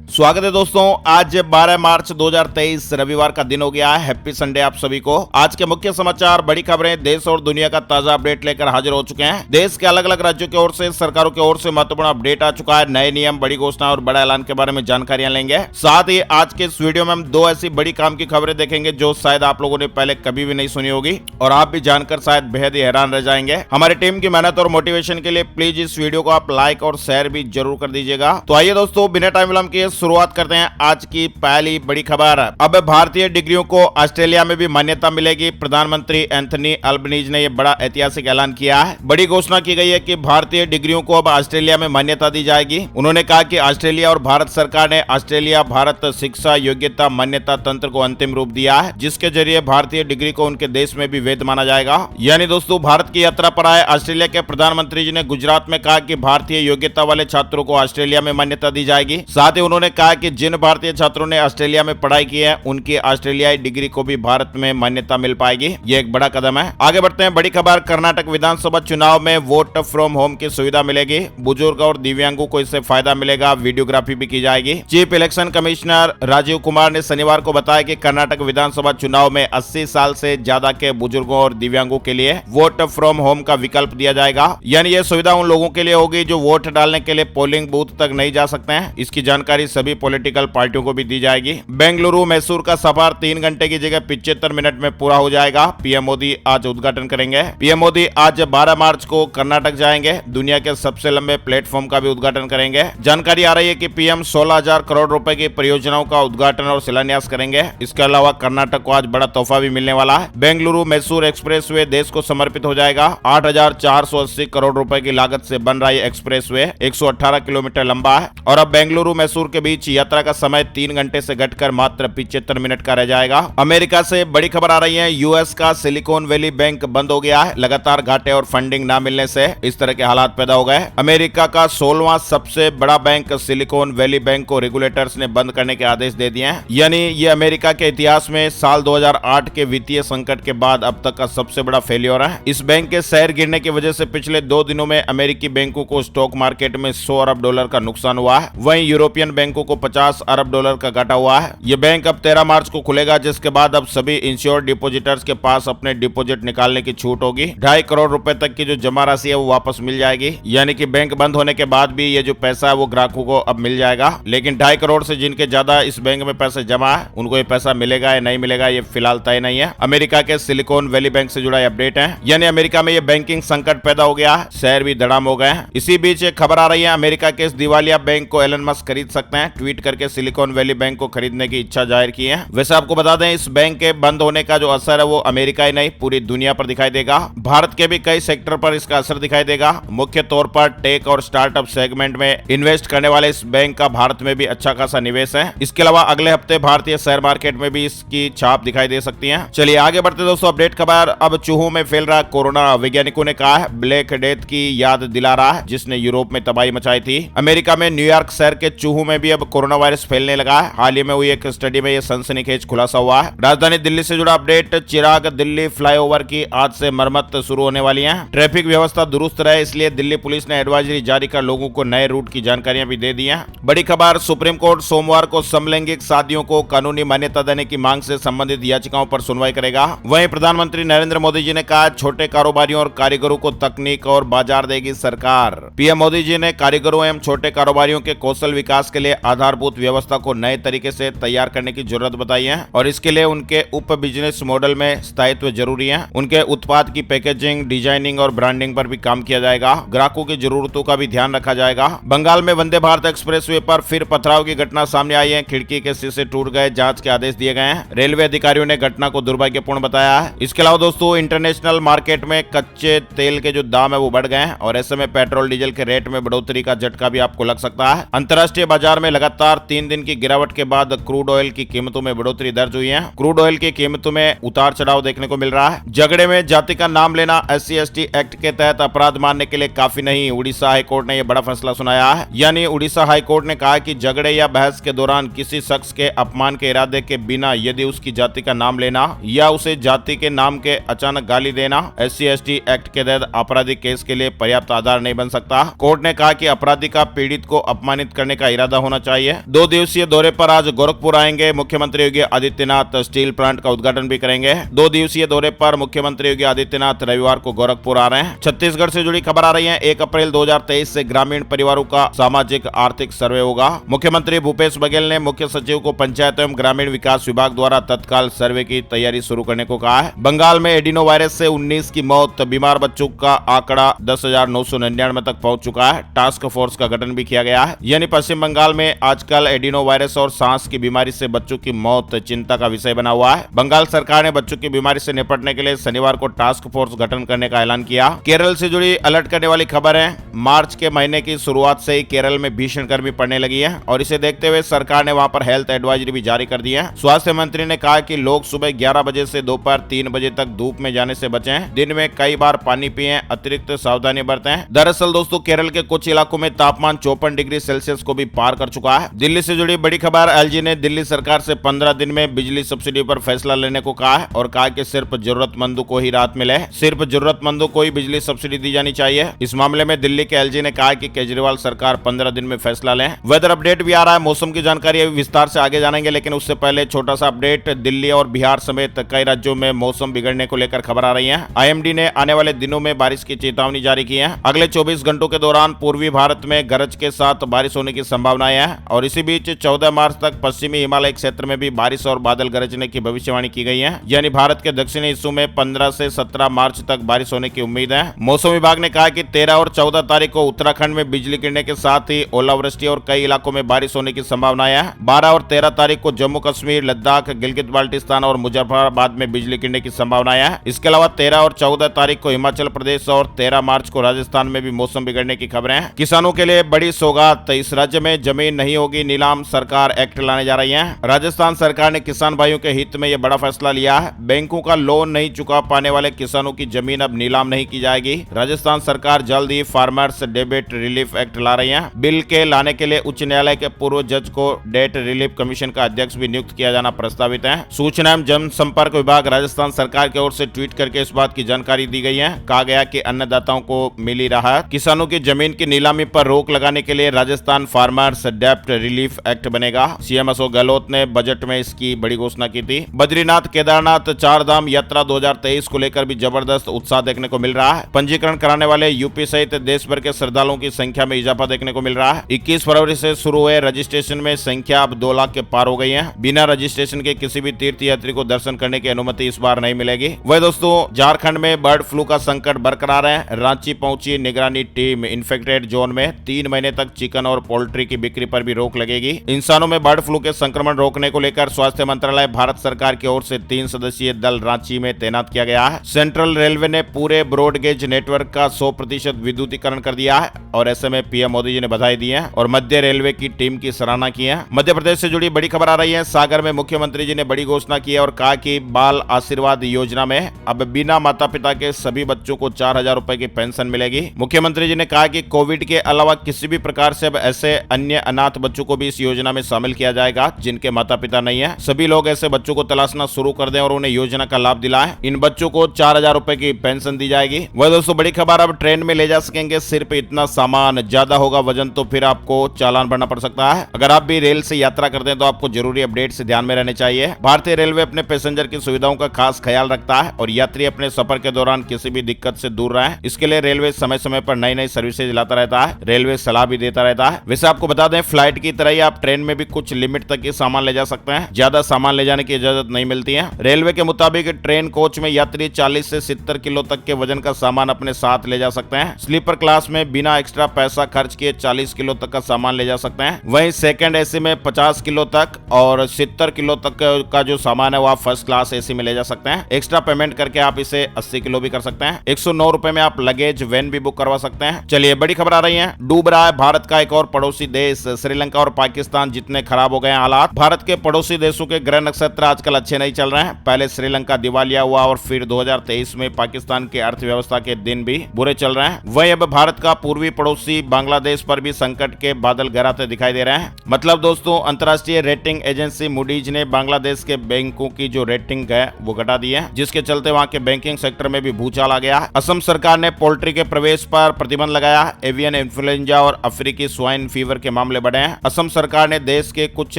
स्वागत है दोस्तों। आज 12 मार्च 2023 रविवार का दिन हो गया है। हैप्पी संडे आप सभी को। आज के मुख्य समाचार, बड़ी खबरें, देश और दुनिया का ताजा अपडेट लेकर हाजिर हो चुके हैं। देश के अलग अलग राज्यों की ओर से, सरकारों की ओर से महत्वपूर्ण अपडेट आ चुका है। नए नियम, बड़ी घोषणा और बड़ा ऐलान के बारे में जानकारियां लेंगे। साथ ही आज के इस वीडियो में हम दो ऐसी बड़ी काम की खबरें देखेंगे जो शायद आप लोगों ने पहले कभी भी नहीं सुनी होगी और आप भी जानकर शायद बेहद ही हैरान रह जाएंगे। हमारी टीम की मेहनत और मोटिवेशन के लिए प्लीज इस वीडियो को आप लाइक और शेयर भी जरूर कर दीजिएगा। तो आइए दोस्तों, बिना टाइम विलंब किए शुरुआत करते हैं आज की पहली बड़ी खबर। अब भारतीय डिग्रियों को ऑस्ट्रेलिया में भी मान्यता मिलेगी। प्रधानमंत्री एंथनी अल्बनीज ने यह बड़ा ऐतिहासिक ऐलान किया है। बड़ी घोषणा की गई है कि भारतीय डिग्रियों को अब ऑस्ट्रेलिया में मान्यता दी जाएगी। उन्होंने कहा कि ऑस्ट्रेलिया और भारत सरकार ने ऑस्ट्रेलिया भारत शिक्षा योग्यता मान्यता तंत्र को अंतिम रूप दिया है, जिसके जरिए भारतीय डिग्री को उनके देश में भी वैध माना जाएगा। यानी दोस्तों, भारत की यात्रा पर आए ऑस्ट्रेलिया के प्रधानमंत्री जी ने गुजरात में कहा कि भारतीय योग्यता वाले छात्रों को ऑस्ट्रेलिया में मान्यता दी जाएगी। साथ ही उन्होंने कहा कि जिन भारतीय छात्रों ने ऑस्ट्रेलिया में पढ़ाई की है, उनकी ऑस्ट्रेलियाई डिग्री को भी भारत में मान्यता मिल पाएगी। यह एक बड़ा कदम है। आगे बढ़ते हैं। बड़ी खबर, कर्नाटक विधानसभा चुनाव में वोट फ्रॉम होम की सुविधा मिलेगी। बुजुर्ग और दिव्यांगों को इससे फायदा मिलेगा। वीडियोग्राफी भी की जाएगी। Chief election commissioner Rajiv Kumar ने शनिवार को बताया कि कर्नाटक विधानसभा चुनाव में 80 साल से ज्यादा के बुजुर्गों और दिव्यांगों के लिए वोट फ्रॉम होम का विकल्प दिया जाएगा। यानी यह सुविधा उन लोगों के लिए होगी जो वोट डालने के लिए पोलिंग बूथ तक नहीं जा सकते हैं। इसकी जानकारी सभी पॉलिटिकल पार्टियों को भी दी जाएगी। बेंगलुरु मैसूर का सफर 3 घंटे की जगह 75 मिनट में पूरा हो जाएगा। पीएम मोदी आज उद्घाटन करेंगे। पीएम मोदी आज 12 मार्च को कर्नाटक जाएंगे। दुनिया के सबसे लंबे प्लेटफॉर्म का भी उद्घाटन करेंगे। जानकारी आ रही है कि पीएम 16,000 करोड़ रुपए की परियोजनाओं का उद्घाटन और शिलान्यास करेंगे। इसके अलावा कर्नाटक को आज बड़ा तोहफा भी मिलने वाला है। बेंगलुरु मैसूर एक्सप्रेसवे देश को समर्पित हो जाएगा। 8,480 करोड़ रुपए की लागत से बन रहा है एक्सप्रेसवे 118 किलोमीटर लंबा है और अब बेंगलुरु मैसूर के बीच यात्रा का समय 3 घंटे से घटकर मात्र 75 मिनट का रह जाएगा। अमेरिका से बड़ी खबर आ रही है। यूएस का सिलिकॉन वैली बैंक बंद हो गया है। लगातार घाटे और फंडिंग ना मिलने से इस तरह के हालात पैदा हो गए। अमेरिका का 16वां सबसे बड़ा बैंक सिलिकॉन वैली बैंक को रेगुलेटर्स ने बंद करने के आदेश दे दिए हैं। यानी ये अमेरिका के इतिहास में साल 2008 के वित्तीय संकट के बाद अब तक का सबसे बड़ा फेलियर है। इस बैंक के शेयर गिरने की वजह से पिछले 2 दिनों में अमेरिकी बैंकों को स्टॉक मार्केट में 100 अरब डॉलर का नुकसान हुआ है। वहीं यूरोपियन बैंकों को 50 अरब डॉलर का घाटा हुआ है। यह बैंक अब 13 मार्च को खुलेगा, जिसके बाद अब सभी इंश्योर्ड डिपोजिटर्स के पास अपने डिपॉजिट निकालने की छूट होगी। 2.5 करोड़ रुपए तक की जो जमा राशि है वो वापस मिल जाएगी। यानी कि बैंक बंद होने के बाद भी ये जो पैसा है वो ग्राहकों को अब मिल जाएगा। लेकिन 2.5 करोड़ से जिनके ज्यादा इस बैंक में पैसे जमा है, उनको ये पैसा मिलेगा या नहीं मिलेगा ये फिलहाल तय नहीं है। अमेरिका के सिलिकॉन वैली बैंक से जुड़ा अपडेट है। यानी अमेरिका में ये बैंकिंग संकट पैदा हो गया है। शेयर भी धड़ाम हो गए हैं। इसी बीच एक खबर आ रही है, अमेरिका के इस दिवालिया बैंक को एलन मस्क खरीद सकते हैं। ट्वीट करके सिलिकॉन वैली बैंक को खरीदने की इच्छा जाहिर की है। वैसे आपको बता दें, इस बैंक के बंद होने का जो असर है वो अमेरिका ही नहीं पूरी दुनिया पर दिखाई देगा। भारत के भी कई सेक्टर पर इसका असर दिखाई देगा। मुख्य तौर पर टेक और स्टार्टअप सेगमेंट में इन्वेस्ट करने वाले इस बैंक का भारत में भी अच्छा खासा निवेश है। इसके अलावा अगले हफ्ते भारतीय शेयर मार्केट में भी इसकी छाप दिखाई दे सकती है। चलिए आगे बढ़ते दोस्तों। अपडेट खबर, अब चूहों में फैल रहा कोरोना। वैज्ञानिकों ने कहा है ब्लैक डेथ की याद दिला रहा है, जिसने यूरोप में तबाही मचाई थी। अमेरिका में न्यूयॉर्क शहर के चूहों में भी अब कोरोना वायरस फैलने लगा है। हाल ही में हुई एक स्टडी में यह सनसनीखेज खुलासा हुआ है। राजधानी दिल्ली से जुड़ा अपडेट, चिराग दिल्ली फ्लाईओवर की आज से मरम्मत शुरू होने वाली है। ट्रैफिक व्यवस्था दुरुस्त रहे, इसलिए दिल्ली पुलिस ने एडवाइजरी जारी कर लोगों को नए रूट की जानकारियां भी दे दी हैं। बड़ी खबर, सुप्रीम कोर्ट सोमवार को समलैंगिक शादियों को कानूनी मान्यता देने की मांग से संबंधित याचिकाओं पर सुनवाई करेगा। वहीं प्रधानमंत्री नरेंद्र मोदी जी ने कहा, छोटे कारोबारियों और कारीगरों को तकनीक और बाजार देगी सरकार। पीएम मोदी जी ने कारीगरों एवं छोटे कारोबारियों के कौशल विकास के लिए आधारभूत व्यवस्था को नए तरीके से तैयार करने की जरूरत बताई है और इसके लिए उनके उप बिजनेस मॉडल में स्थायित्व जरूरी है। उनके उत्पाद की पैकेजिंग, डिजाइनिंग और ब्रांडिंग पर भी काम किया जाएगा। ग्राहकों की जरूरतों का भी ध्यान रखा जाएगा। बंगाल में वंदे भारत एक्सप्रेसवे पर फिर पथराव की घटना सामने आई है। खिड़की के शीशे टूट गए, जांच के आदेश दिए गए हैं। रेलवे अधिकारियों ने घटना को दुर्भाग्यपूर्ण बताया है। इसके अलावा दोस्तों, इंटरनेशनल मार्केट में कच्चे तेल के जो दाम है वो बढ़ गए हैं और ऐसे में पेट्रोल डीजल के रेट में बढ़ोतरी का झटका भी आपको लग सकता है। अंतर्राष्ट्रीय बाजार में लगातार 3 दिन की गिरावट के बाद क्रूड ऑयल की कीमतों में बढ़ोतरी दर्ज हुई है। क्रूड ऑयल की कीमतों में उतार चढ़ाव देखने को मिल रहा है। झगड़े में जाति का नाम लेना SC/ST एक्ट के तहत अपराध मानने के लिए काफी नहीं। उड़ीसा हाईकोर्ट ने यह बड़ा फैसला सुनाया है। यानी उड़ीसा हाईकोर्ट ने कहा कि झगड़े या बहस के दौरान किसी शख्स के अपमान के इरादे के बिना यदि उसकी जाति का नाम लेना या उसे जाति के नाम के अचानक गाली देना SC/ST एक्ट के तहत आपराधिक केस के लिए पर्याप्त आधार नहीं बन सकता। कोर्ट ने कहा कि अपराधी का पीड़ित को अपमानित करने का इरादा होना होना चाहिए। 2 दिवसीय दौरे पर आज गोरखपुर आएंगे मुख्यमंत्री योगी आदित्यनाथ। स्टील प्लांट का उद्घाटन भी करेंगे। 2 दिवसीय दौरे पर मुख्यमंत्री योगी आदित्यनाथ रविवार को गोरखपुर आ रहे हैं। छत्तीसगढ़ से जुड़ी खबर आ रही है। 1 अप्रैल 2023 से ग्रामीण परिवारों का सामाजिक आर्थिक सर्वे होगा। मुख्यमंत्री भूपेश बघेल ने मुख्य सचिव को पंचायत एवं ग्रामीण विकास विभाग द्वारा तत्काल सर्वे की तैयारी शुरू करने को कहा है। बंगाल में एडिनो वायरस से 19 की मौत, बीमार बच्चों का आंकड़ा 10,999 तक पहुंच चुका है। टास्क फोर्स का गठन भी किया गया है। यानी पश्चिम बंगाल में आजकल एडिनो वायरस और सांस की बीमारी से बच्चों की मौत चिंता का विषय बना हुआ है। बंगाल सरकार ने बच्चों की बीमारी से निपटने के लिए शनिवार को टास्क फोर्स गठन करने का ऐलान किया। केरल से जुड़ी अलर्ट करने वाली खबर है। मार्च के महीने की शुरुआत से ही केरल में भीषण गर्मी पड़ने लगी है और इसे देखते हुए सरकार ने वहां पर हेल्थ एडवाइजरी भी जारी कर दी है। स्वास्थ्य मंत्री ने कहा कि लोग सुबह 11 बजे से दोपहर 3 बजे तक धूप में जाने से बचें। दिन में कई बार पानी पिएं, अतिरिक्त सावधानी बरतें। दरअसल दोस्तों, केरल के कुछ इलाकों में तापमान 54 डिग्री सेल्सियस को भी पार कर चुका है। दिल्ली से जुड़ी बड़ी खबर, एलजी ने दिल्ली सरकार से 15 दिन में बिजली सब्सिडी पर फैसला लेने को कहा है और कहा कि सिर्फ जरूरतमंदों को ही राहत मिले। सिर्फ जरूरतमंदों को ही बिजली सब्सिडी दी जानी चाहिए। इस मामले में दिल्ली के एलजी ने कहा कि केजरीवाल सरकार 15 दिन में फैसला लें। वेदर अपडेट भी आ रहा है। मौसम की जानकारी अभी विस्तार से आगे जानेंगे, लेकिन उससे पहले छोटा सा अपडेट। दिल्ली और बिहार समेत कई राज्यों में मौसम बिगड़ने को लेकर खबर आ रही है। आईएमडी ने आने वाले दिनों में बारिश की चेतावनी जारी की है। अगले 24 घंटों के दौरान पूर्वी भारत में गरज के साथ बारिश होने की संभावनाएं है और इसी बीच 14 मार्च तक पश्चिमी हिमालय क्षेत्र में भी बारिश और बादल गरजने की भविष्यवाणी की गई है। यानी भारत के दक्षिणी हिस्सों में 15 से 17 मार्च तक बारिश होने की उम्मीद है। मौसम विभाग ने कहा कि 13 और 14 तारीख को उत्तराखंड में बिजली गिरने के साथ ही ओलावृष्टि और कई इलाकों में बारिश होने की संभावनाएं है। 12 और 13 तारीख को जम्मू कश्मीर, लद्दाख, गिलगित बाल्टिस्तान और मुजफ्फराबाद में बिजली गिरने की संभावनाएं है। इसके अलावा 13 और 14 तारीख को हिमाचल प्रदेश और 13 मार्च को राजस्थान में भी मौसम बिगड़ने की खबरें हैं। किसानों के लिए बड़ी सौगात, इस राज्य में जमीन नहीं होगी नीलाम, सरकार एक्ट लाने जा रही है। राजस्थान सरकार ने किसान भाइयों के हित में यह बड़ा फैसला लिया है। बैंकों का लोन नहीं चुका पाने वाले किसानों की जमीन अब नीलाम नहीं की जाएगी। राजस्थान सरकार जल्द ही फार्मर्स डेबिट रिलीफ एक्ट ला रही है। बिल के लाने के लिए उच्च न्यायालय के पूर्व जज को डेट रिलीफ कमीशन का अध्यक्ष भी नियुक्त किया जाना प्रस्तावित है। सूचना एवं जनसंपर्क विभाग राजस्थान सरकार की ओर से ट्वीट करके इस बात की जानकारी दी गई है। कहा गया कि अन्नदाताओं को मिली राहत। किसानों की जमीन की नीलामी पर रोक लगाने के लिए राजस्थान फार्मर्स डेब्ट रिलीफ एक्ट बनेगा। सीएम अशोक गहलोत ने बजट में इसकी बड़ी घोषणा की थी। बद्रीनाथ केदारनाथ चारधाम यात्रा 2023 को लेकर भी जबरदस्त उत्साह देखने को मिल रहा है। पंजीकरण कराने वाले यूपी सहित देश भर के श्रद्धालुओं की संख्या में इजाफा देखने को मिल रहा है। 21 फरवरी से शुरू हुए रजिस्ट्रेशन में संख्या अब 2 लाख के पार हो गई है। बिना रजिस्ट्रेशन के किसी भी तीर्थयात्री को दर्शन करने की अनुमति इस बार नहीं मिलेगी। वह दोस्तों, झारखंड में बर्ड फ्लू का संकट बरकरार है। रांची पहुंची निगरानी टीम। इन्फेक्टेड जोन में 3 महीने तक चिकन और पोल्ट्री की बिक्री पर भी रोक लगेगी। इंसानों में बर्ड फ्लू के संक्रमण रोकने को लेकर स्वास्थ्य मंत्रालय भारत सरकार की ओर से 3 सदस्यीय दल रांची में तैनात किया गया है। सेंट्रल रेलवे ने पूरे ब्रॉडगेज नेटवर्क का 100% विद्युतीकरण कर दिया है और ऐसे में पीएम मोदी जी ने बधाई दी है और मध्य रेलवे की टीम की सराहना की है। मध्य प्रदेश से जुड़ी बड़ी खबर आ रही है। सागर में मुख्यमंत्री जी ने बड़ी घोषणा की है और कहा कि बाल आशीर्वाद योजना में अब बिना माता पिता के सभी बच्चों को 4,000 रुपए की पेंशन मिलेगी। मुख्यमंत्री जी ने कहा कि कोविड के अलावा किसी भी प्रकार से अब ऐसे अन्य अनाथ बच्चों को भी इस योजना में शामिल किया जाएगा जिनके माता पिता नहीं है। सभी लोग ऐसे बच्चों को तलाशना शुरू कर दें और उन्हें योजना का लाभ दिलाएं। इन बच्चों को 4,000 रुपए की पेंशन दी जाएगी। वह दोस्तों, बड़ी खबर, अब ट्रेन में ले जा सकेंगे सिर्फ इतना सामान। ज्यादा होगा वजन तो फिर आपको चालान भरना पड़ सकता है। अगर आप भी रेल से यात्रा करते हैं तो आपको जरूरी अपडेट से ध्यान में रहने चाहिए। भारतीय रेलवे अपने पैसेंजर की सुविधाओं का खास ख्याल रखता है और यात्री अपने सफर के दौरान किसी भी दिक्कत से दूर रहें। इसके लिए रेलवे समय समय पर नई नई सर्विसेज लाता रहता है। रेलवे सलाह भी देता रहता है। वैसे आपको बता दें, फ्लाइट की तरह ही आप ट्रेन में भी कुछ लिमिट तक ही सामान ले जा सकते हैं। ज्यादा सामान ले जाने की इजाजत नहीं मिलती है। रेलवे के मुताबिक ट्रेन कोच में यात्री 40 से 70 किलो तक के वजन का सामान अपने साथ ले जा सकते हैं। स्लीपर क्लास में बिना एक्स्ट्रा पैसा खर्च किए 40 किलो तक का सामान ले जा सकते हैं। वहीं सेकंड एसी में 50 किलो तक और 70 किलो तक का जो सामान है वो आप फर्स्ट क्लास एसी में ले जा सकते हैं। एक्स्ट्रा पेमेंट करके आप इसे 80 किलो भी कर सकते हैं। 109 रुपए में आप लगेज वैन भी बुक करवा सकते हैं। चलिए, बड़ी खबर आ रही है। डूब रहा है भारत का एक और पड़ोसी देश। श्रीलंका और पाकिस्तान जितने खराब हो गए हालात। भारत के पड़ोसी देशों के ग्रह नक्षत्र आजकल अच्छे नहीं चल रहे हैं। पहले श्रीलंका दिवालिया हुआ और फिर 2023 में पाकिस्तान की अर्थव्यवस्था के दिन भी बुरे चल रहे हैं। वहीं अब भारत का पूर्वी पड़ोसी बांग्लादेश पर भी संकट के बादल गहराते दिखाई दे रहे हैं। मतलब दोस्तों, अंतर्राष्ट्रीय रेटिंग एजेंसी मूडीज ने बांग्लादेश के बैंकों की जो रेटिंग है वो घटा दी है, जिसके चलते वहां के बैंकिंग सेक्टर में भी भूचाल आ गया। असम सरकार ने पोल्ट्री के प्रवेश पर प्रतिबंध लगाया। एवियन इन्फ्लुएंजा और अफ्रीकी स्वाइन फीवर के मामले बढ़े हैं। असम सरकार ने देश के कुछ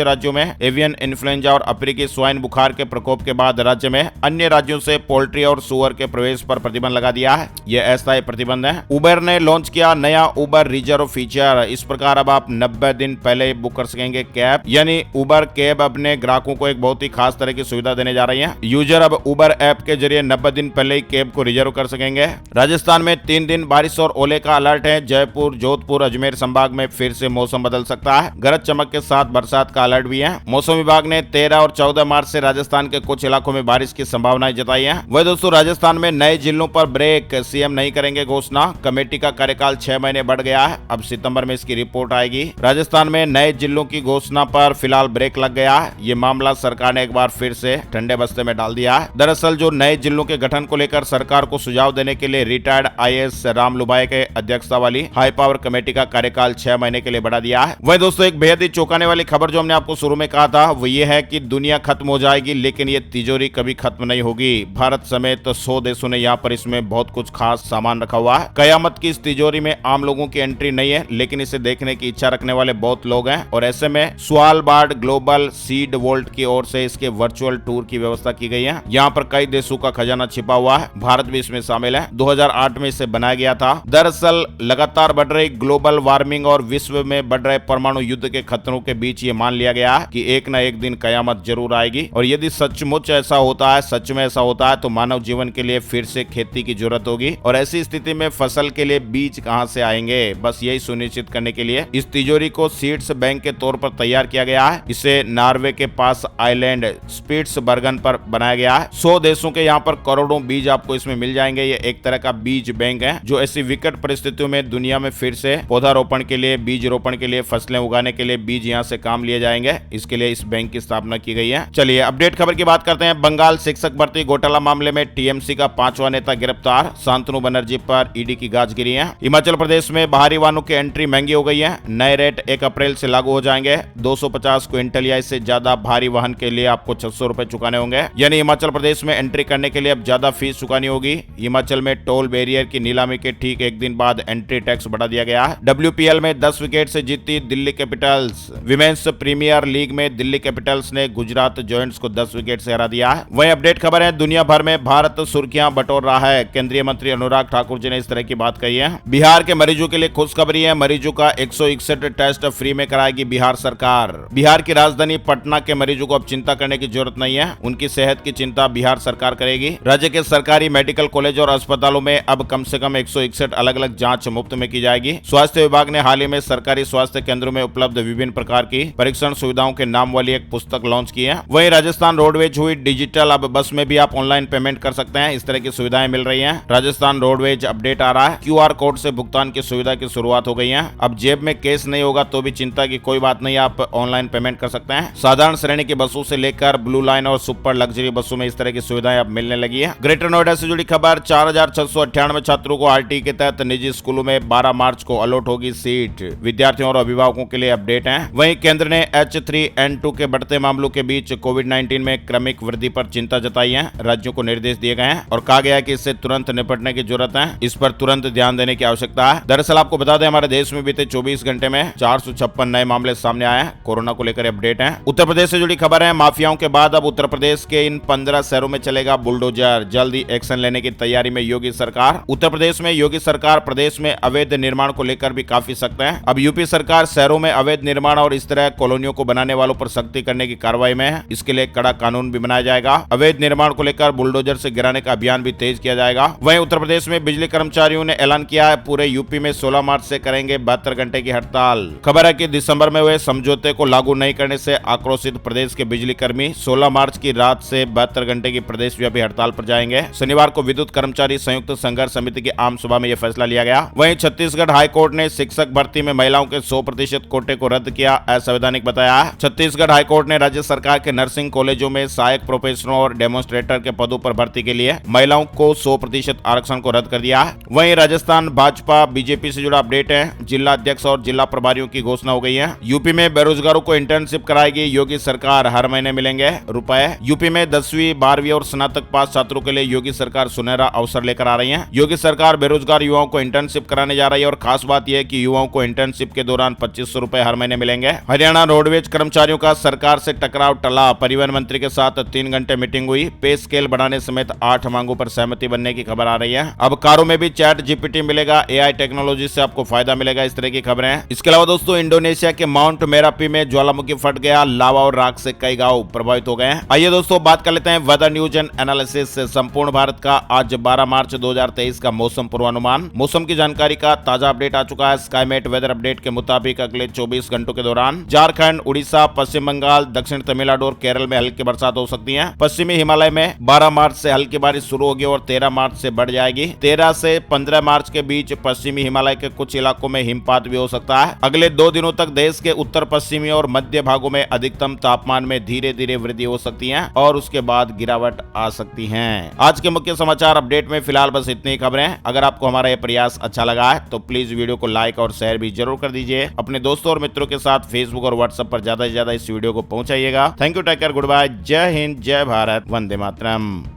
राज्यों में एवियन इन्फ्लुएंजा और अफ्रीकी स्वाइन बुखार के प्रकोप के बाद राज्य में अन्य राज्यों से पोल्ट्री और सुअर के प्रवेश पर प्रतिबंध लगा दिया है। यह अस्थायी प्रतिबंध है। उबर ने लॉन्च किया नया उबर रिजर्व फीचर। इस प्रकार अब आप 90 दिन पहले बुक कर सकेंगे कैब, यानी उबर कैब अपने ग्राहकों को एक बहुत ही खास तरह की सुविधा देने जा रही है। यूजर अब उबर ऐप के जरिए 90 दिन पहले ही कैब को रिजर्व कर सकेंगे। राजस्थान में 3 दिन बारिश और ओले का अलर्ट है। जयपुर, जोधपुर, अजमेर संभाग में फिर से मौसम बदल सकता है। गरज चमक के साथ बरसात का अलर्ट भी है। मौसम विभाग ने 13 और 14 मार्च से राजस्थान के कुछ इलाकों में बारिश की संभावनाएं जताई है। वही दोस्तों, राजस्थान में नए जिलों पर ब्रेक, सीएम नहीं करेंगे घोषणा। कमेटी का कार्यकाल 6 महीने बढ़ गया है। अब सितंबर में इसकी रिपोर्ट आएगी। राजस्थान में नए जिलों की घोषणा पर फिलहाल ब्रेक लग गया है। ये मामला सरकार ने एक बार फिर से ठंडे बस्ते में डाल दिया है। दरअसल जो नए जिलों के गठन को लेकर सरकार को सुझाव देने के लिए रिटायर्ड आईएएस राम लुबाए के अध्यक्षता वाली हाई पावर कमेटी का कार्यकाल 6 महीने के लिए बढ़ा दिया है। वही दोस्तों, एक बेहद ही चौंकाने वाली खबर जो हमने आपको शुरू में कहा था वो ये है कि दुनिया खत्म हो जाएगी लेकिन ये तिजोरी कभी खत्म नहीं होगी। भारत समेत 100 देशों ने यहाँ पर इसमें बहुत कुछ खास सामान रखा हुआ है। कयामत की इस तिजोरी में आम लोगों की एंट्री नहीं है, लेकिन इसे देखने की इच्छा रखने वाले बहुत लोग हैं और ऐसे में स्वालबार्ड ग्लोबल सीड वॉल्ट की ओर से इसके वर्चुअल टूर की व्यवस्था की गई है। यहाँ पर कई देशों का खजाना छिपा हुआ है। भारत भी इसमें शामिल है। 2008 में इसे बनाया गया था। दरअसल लगातार बढ़ रही ग्लोबल वार्मिंग और विश्व में बढ़ रहे परमाणु युद्ध के खतरों के बीच ये मान लिया गया है कि एक न एक दिन कयामत जरूर आएगी और यदि सचमुच ऐसा होता है, सच में ऐसा होता है तो मानव जीवन के लिए फिर से खेती की जरूरत होगी और ऐसी स्थिति में फसल के लिए बीज कहां से आएंगे। बस यही सुनिश्चित करने के लिए इस तिजोरी को सीड्स बैंक के तौर पर तैयार किया गया है। इसे नॉर्वे के पास आइलैंड स्पिट्सबर्गन पर बनाया गया है। 100 देशों के यहाँ पर करोड़ों बीज आपको इसमें मिल जाएंगे। ये एक तरह का बीज बैंक है जो ऐसी विकट परिस्थितियों में दुनिया में फिर से पौधारोपण के लिए, बीज रोपण के लिए, फसलें उगाने के लिए बीज यहाँ से काम लिए जाएंगे। इसके लिए इस बैंक की स्थापना की गई है। चलिए अपडेट खबर की बात करते हैं। बंगाल शिक्षक भर्ती घोटाला मामले में टीएमसी का 5वां नेता गिरफ्तार। शांतनु बनर्जी पर ईडी की गाज गिरी है। हिमाचल प्रदेश में बाहरी वाहनों की एंट्री महंगी हो गई है। नए रेट 1 अप्रैल से लागू हो जाएंगे। 250 क्विंटल या इससे ज्यादा भारी वाहन के लिए आपको 600 रुपए चुकाने होंगे। यानी हिमाचल प्रदेश में एंट्री करने के लिए अब ज्यादा फीस चुकानी होगी। हिमाचल में टोल बैरियर की नीलामी के ठीक एक दिन बाद एंट्री टैक्स बढ़ा दिया गया है। WPL में 10 विकेट से जीती Delhi capitals. Women's premier league में दिल्ली कैपिटल्स ने गुजरात जॉयंट्स को 10 विकेट से हरा दिया है। वहीं अपडेट खबर है, दुनिया भर में भारत सुर्खियां बटोर रहा है। केंद्रीय मंत्री अनुराग ठाकुर जी ने इस तरह की बात कही है। बिहार के मरीजों के लिए खुशखबरी है। मरीजों का 161 टेस्ट फ्री में कराएगी बिहार सरकार। बिहार की राजधानी पटना के मरीजों को अब चिंता करने की जरूरत नहीं है। उनकी सेहत की चिंता बिहार सरकार करेगी। राज्य के सरकारी मेडिकल कॉलेज और अस्पतालों में अब कम से कम 161 अलग अलग जांच मुफ्त में की जाएगी। स्वास्थ्य विभाग ने हाल ही में सरकारी स्वास्थ्य केंद्रों में उपलब्ध विभिन्न प्रकार की परीक्षण सुविधाओं के नाम वाली एक पुस्तक लॉन्च की है। वहीं राजस्थान रोडवेज हुई डिजिटल। अब बस में भी आप ऑनलाइन पेमेंट कर सकते हैं। इस तरह की सुविधाएं मिल रही हैं। राजस्थान रोडवेज अपडेट आ रहा है। QR कोड से भुगतान की सुविधा की शुरुआत हो गई है। अब जेब में कैश नहीं होगा तो भी चिंता की कोई बात नहीं, आप ऑनलाइन पेमेंट कर सकते हैं। साधारण श्रेणी की बसों से लेकर ब्लू लाइन और सुपर लग्जरी बसों में इस तरह की सुविधाएं अब मिलने लगी है। ग्रेटर नोएडा से जुड़ी खबर, 4698 छात्रों को RT के तहत निजी स्कूलों में 12 मार्च को अलॉट होगी सीट। विद्यार्थियों और अभिभावकों के लिए अपडेट है। वहीं केंद्र ने H3N2 के बढ़ते मामलों के बीच कोविड-19 में क्रमिक वृद्धि पर चिंता जताई है। राज्यों को निर्देश दिए गए हैं और कहा गया है कि इससे तुरंत निपटने की जरूरत है। इस पर तुरंत ध्यान देने की आवश्यकता है। दरअसल आपको बता दें, हमारे देश में बीते 24 घंटे में 456 नए मामले सामने आए हैं। कोरोना को लेकर अपडेट है। उत्तर प्रदेश से जुड़ी खबर है। माफियाओं के बाद अब उत्तर प्रदेश के इन 15 शहरों में चलेगा बुलडोजर। जल्दी एक्शन लेने की तैयारी में योगी सरकार। उत्तर प्रदेश में योगी सरकार प्रदेश में अवैध निर्माण को लेकर भी काफी सख्त है। अब यूपी सरकार शहरों में अवैध निर्माण और इस तरह कॉलोनियों को बनाने वालों पर सख्ती करने की कार्रवाई में है। इसके लिए कड़ा कानून भी बनाया जाएगा। अवैध निर्माण को लेकर बुलडोजर से गिराने का अभियान भी तेज किया जाएगा। वहीं उत्तर प्रदेश में बिजली कर्मचारियों ने ऐलान किया है पूरे यूपी में 16 मार्च से करेंगे 72 घंटे की हड़ताल। खबर है कि दिसंबर में हुए समझौते को लागू नहीं करने से आक्रोशित प्रदेश के बिजली कर्मी 16 मार्च की रात से 72 घंटे की प्रदेश व्यापी हड़ताल पर जाएंगे। शनिवार को विद्युत कर्मचारी संयुक्त संघर्ष समिति की आम सभा में यह फैसला लिया गया। वहीं छत्तीसगढ़ हाईकोर्ट ने शिक्षक भर्ती में महिलाओं के 100% कोटे को रद्द किया, असंवैधानिक बताया। छत्तीसगढ़ हाईकोर्ट ने राज्य सरकार के नर्सिंग कॉलेजों में सहायक प्रोफेसरों और डेमोन्स्ट्रेटर के पदों पर भर्ती के लिए महिलाओं को 100% आरक्षण को रद्द कर दिया। वहीं राजस्थान भाजपा बीजेपी से जुड़ा अपडेट है। जिला अध्यक्ष और जिला प्रभारियों की घोषणा हो गई है। यूपी में बेरोजगारों को इंटर्नशिप कराएगी योगी सरकार। हर महीने मिलेंगे रुपए। यूपी में 10वीं 12वीं और स्नातक पास छात्रों के लिए योगी सरकार सुनहरा अवसर लेकर आ रही है। योगी सरकार बेरोजगार युवाओं को इंटर्नशिप कराने जा रही है और खास बात यह है कि युवाओं को इंटर्नशिप के दौरान 2500 रुपए हर महीने मिलेंगे। हरियाणा रोडवेज कर्मचारियों का सरकार से टकराव टला, परिवहन मंत्री के साथ 3 घंटे मीटिंग हुई, पे स्केल बढ़ाने समेत 8 मांगों पर सहमति बनने की खबर आ रही है। अब कारों में भी चैट जीपीटी मिलेगा, एआई टेक्नोलॉजी से आपको फायदा मिलेगा, इस तरह की खबरें हैं। इसके अलावा दोस्तों इंडोनेशिया के माउंट मेरापी में ज्वालामुखी फट गया, लावा और राख से कई गांव प्रभावित हो गए हैं। आइए दोस्तों बात कर लेते हैं वेदर न्यूज एंड एनालिसिस से संपूर्ण भारत का आज 12 मार्च 2023 का मौसम पूर्वानुमान। मौसम की जानकारी का ताजा अपडेट आ चुका है। स्काईमेट वेदर अपडेट के मुताबिक अगले 24 घंटों के दौरान झारखंड, उड़ीसा, पश्चिम बंगाल, दक्षिण तमिलनाडु और केरल में हल्की बरसात हो सकती है। पश्चिमी हिमालय में 12 मार्च से हल्की बारिश शुरू होगी और 13 मार्च से बढ़ जाएगी। 13 से 15 मार्च के बीच पश्चिमी हिमालय के कुछ इलाकों में हिमपात भी हो सकता है। अगले 2 दिनों तक देश के उत्तर पश्चिमी और मध्य भागों में अधिकतम तापमान में धीरे धीरे वृद्धि हो सकती है और उसके बाद गिरावट आ सकती है। आज के मुख्य समाचार अपडेट में फिलहाल बस इतनी खबरें। अगर आपको हमारा यह प्रयास अच्छा लगा है तो प्लीज वीडियो को लाइक और शेयर भी जरूर कर दीजिए। अपने दोस्तों और मित्रों के साथ फेसबुक और व्हाट्सएप पर ज्यादा से ज्यादा इस वीडियो को पहुंचाइएगा। Thank you, take care, good bye, जय हिंद, जय भारत, वंदे मातरम।